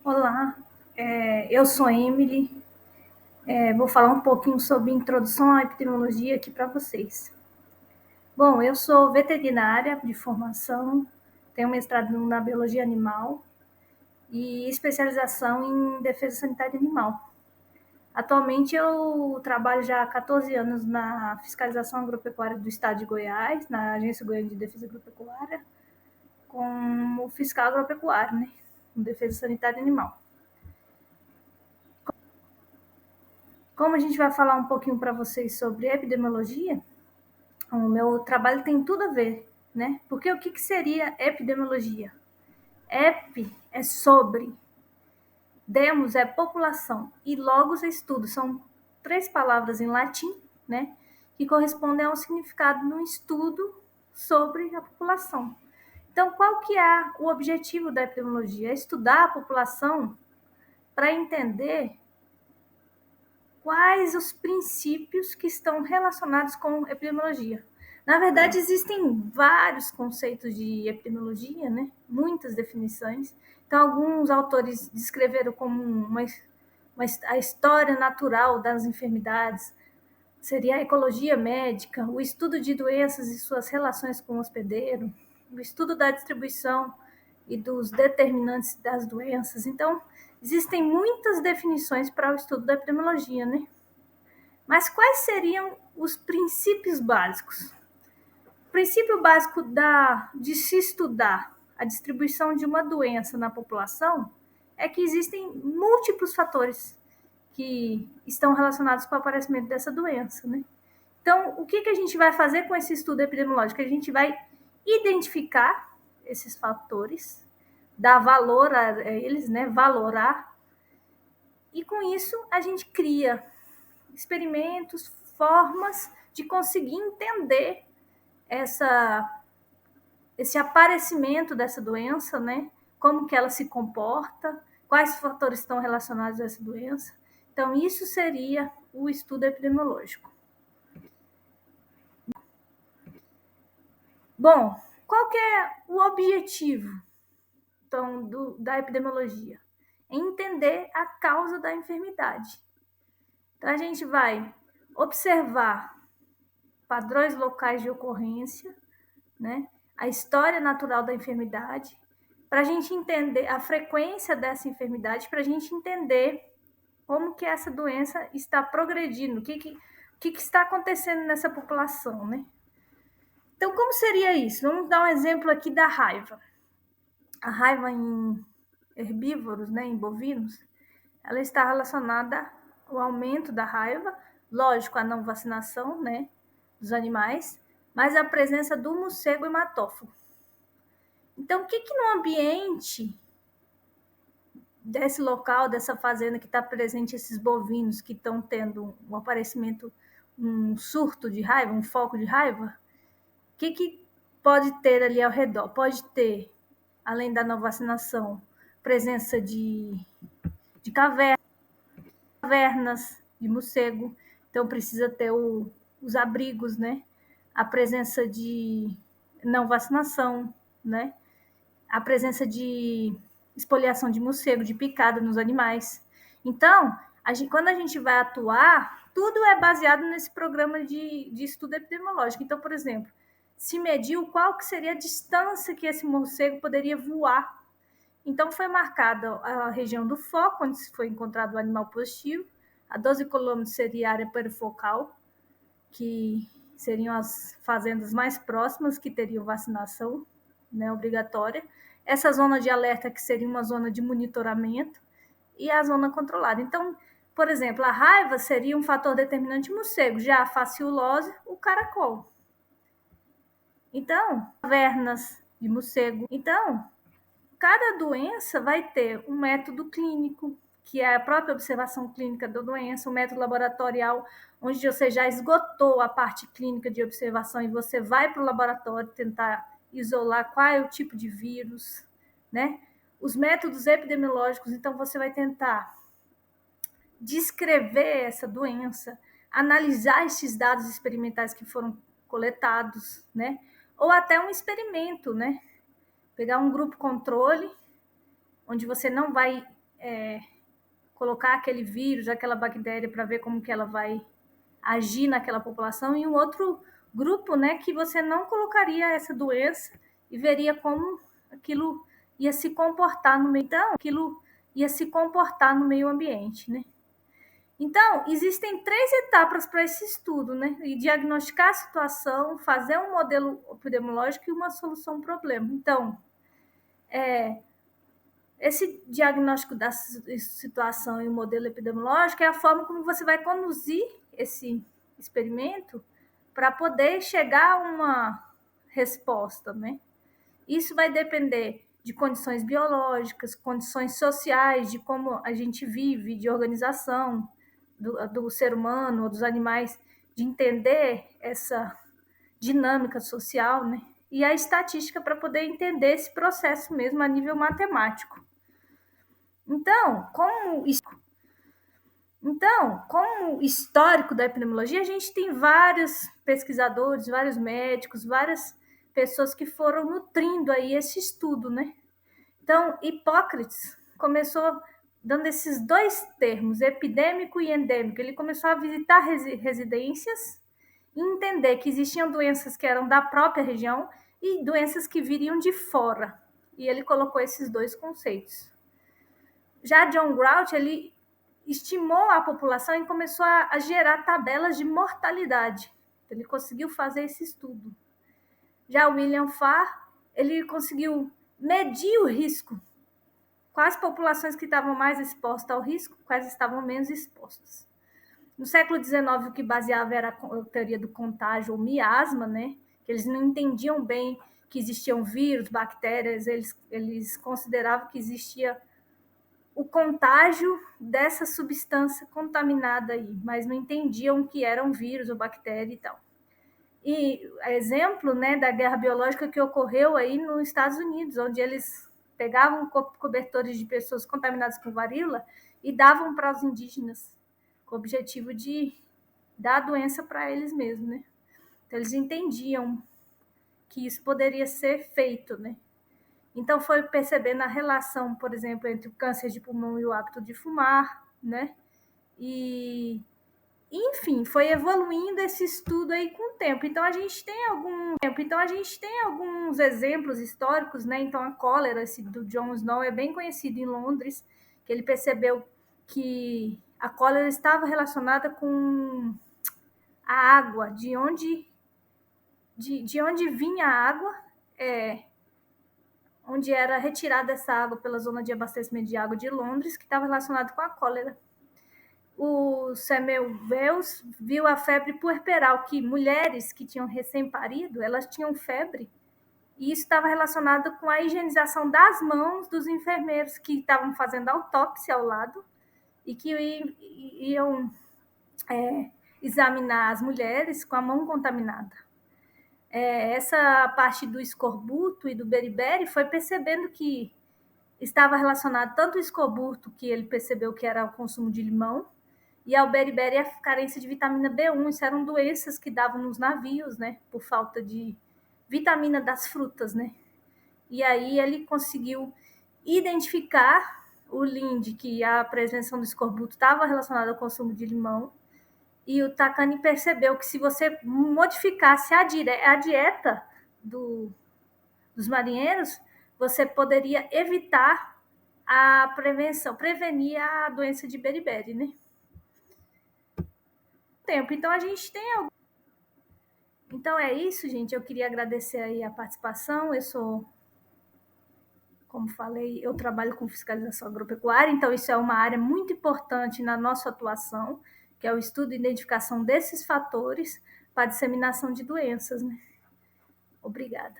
Olá, eu sou Emily. Vou falar um pouquinho sobre introdução à epidemiologia aqui para vocês. Bom, eu sou veterinária de formação, tenho mestrado na biologia animal e especialização em defesa sanitária animal. Atualmente eu trabalho já há 14 anos na fiscalização agropecuária do estado de Goiás, na Agência Goiana de Defesa Agropecuária, como fiscal agropecuário, né? Com defesa sanitária animal. Como a gente vai falar um pouquinho para vocês sobre epidemiologia, o meu trabalho tem tudo a ver, né? Porque o que seria epidemiologia? Ep é sobre, demos é população e logos é estudo. São três palavras em latim, né? Que correspondem ao significado no estudo sobre a população. Então, qual que é o objetivo da epidemiologia? É estudar a população para entender quais os princípios que estão relacionados com epidemiologia. Na verdade, existem vários conceitos de epidemiologia, né? Muitas definições. Então, alguns autores descreveram como a história natural das enfermidades, seria a ecologia médica, o estudo de doenças e suas relações com o hospedeiro, o estudo da distribuição e dos determinantes das doenças. Então, existem muitas definições para o estudo da epidemiologia, né? Mas quais seriam os princípios básicos? O princípio básico de se estudar a distribuição de uma doença na população é que existem múltiplos fatores que estão relacionados com o aparecimento dessa doença, né? Então, o que a gente vai fazer com esse estudo epidemiológico? A gente vai identificar esses fatores, dar valor a eles, né? Valorar, e com isso a gente cria experimentos, formas de conseguir entender esse aparecimento dessa doença, né? Como que ela se comporta, quais fatores estão relacionados a essa doença. Então, isso seria o estudo epidemiológico. Bom, qual que é o objetivo então, da epidemiologia? É entender a causa da enfermidade. Então, a gente vai observar padrões locais de ocorrência, né? A história natural da enfermidade, para a gente entender a frequência dessa enfermidade, para a gente entender como que essa doença está progredindo, o que está acontecendo nessa população, né? Então, como seria isso? Vamos dar um exemplo aqui da raiva. A raiva em herbívoros, né, em bovinos, ela está relacionada ao aumento da raiva, lógico, a não vacinação, né, dos animais, mas a presença do morcego hematófago. Então, o que no ambiente desse local, dessa fazenda que está presente esses bovinos que estão tendo um aparecimento, um surto de raiva, um foco de raiva, o que pode ter ali ao redor? Pode ter, além da não vacinação, presença de cavernas de morcego, então precisa ter os abrigos, né? A presença de não vacinação, né? A presença de espoliação de morcego, de picada nos animais. Então, quando a gente vai atuar, tudo é baseado nesse programa de estudo epidemiológico. Então, por exemplo, se mediu qual que seria a distância que esse morcego poderia voar. Então, foi marcada a região do foco, onde foi encontrado o animal positivo. A 12 quilômetros seria a área perifocal, que seriam as fazendas mais próximas que teriam vacinação, né, obrigatória. Essa zona de alerta, que seria uma zona de monitoramento, e a zona controlada. Então, por exemplo, a raiva seria um fator determinante morcego, já a faciulose, o caracol. Então, cavernas de morcego. Então, cada doença vai ter um método clínico, que é a própria observação clínica da doença, um método laboratorial, onde você já esgotou a parte clínica de observação e você vai para o laboratório tentar isolar qual é o tipo de vírus, né? Os métodos epidemiológicos, então você vai tentar descrever essa doença, analisar esses dados experimentais que foram coletados, né? Ou até um experimento, né? Pegar um grupo controle, onde você não vai colocar aquele vírus, aquela bactéria, para ver como que ela vai agir naquela população, e um outro grupo, né, que você não colocaria essa doença e veria como aquilo ia se comportar no meio, então, aquilo ia se comportar no meio ambiente, né? Então, existem 3 etapas para esse estudo, né? E diagnosticar a situação, fazer um modelo epidemiológico e uma solução ao problema. Então, esse diagnóstico da situação e o modelo epidemiológico é a forma como você vai conduzir esse experimento para poder chegar a uma resposta, né? Isso vai depender de condições biológicas, condições sociais, de como a gente vive, de organização do ser humano ou dos animais, de entender essa dinâmica social, né? E a estatística para poder entender esse processo mesmo a nível matemático. Então, como histórico da epidemiologia, a gente tem vários pesquisadores, vários médicos, várias pessoas que foram nutrindo aí esse estudo, né? Então, Hipócrates começou dando esses 2 termos, epidêmico e endêmico. Ele começou a visitar residências e entender que existiam doenças que eram da própria região e doenças que viriam de fora. E ele colocou esses 2 conceitos. Já John Grout, ele estimou a população e começou a gerar tabelas de mortalidade. Ele conseguiu fazer esse estudo. Já William Farr, ele conseguiu medir o risco. Quais populações que estavam mais expostas ao risco, quais estavam menos expostas. No século XIX, o que baseava era a teoria do contágio, ou miasma, né? Que eles não entendiam bem que existiam vírus, bactérias, eles consideravam que existia o contágio dessa substância contaminada aí, mas não entendiam que era um vírus ou bactéria e tal. E exemplo, né, da guerra biológica que ocorreu aí nos Estados Unidos, onde eles pegavam cobertores de pessoas contaminadas com varíola e davam para os indígenas, com o objetivo de dar a doença para eles mesmos, né? Então, eles entendiam que isso poderia ser feito, né? Então, foi percebendo a relação, por exemplo, entre o câncer de pulmão e o hábito de fumar, né? E, enfim, foi evoluindo esse estudo aí com o tempo. Então, a gente tem alguns exemplos históricos, né? Então, a cólera, esse do John Snow, é bem conhecido em Londres, que ele percebeu que a cólera estava relacionada com a água, de onde vinha a água, onde era retirada essa água pela zona de abastecimento de água de Londres, que estava relacionado com a cólera. O Samuel Wells viu a febre puerperal, que mulheres que tinham recém-parido, elas tinham febre, e isso estava relacionado com a higienização das mãos dos enfermeiros que estavam fazendo autópsia ao lado e que iam examinar as mulheres com a mão contaminada. Essa parte do escorbuto e do beriberi foi percebendo que estava relacionado tanto ao escorbuto, que ele percebeu que era o consumo de limão, e ao beriberi a carência de vitamina B1. Isso eram doenças que davam nos navios, né, por falta de vitamina das frutas, né? E aí ele conseguiu identificar o Linde, que a prevenção do escorbuto estava relacionada ao consumo de limão, e o Takane percebeu que se você modificasse a dieta dos marinheiros, você poderia evitar prevenir a doença de beriberi, né? Então a gente tem Então é isso, gente. Eu queria agradecer aí a participação. Como falei, eu trabalho com fiscalização agropecuária, então isso é uma área muito importante na nossa atuação, que é o estudo e identificação desses fatores para a disseminação de doenças, né? Obrigada.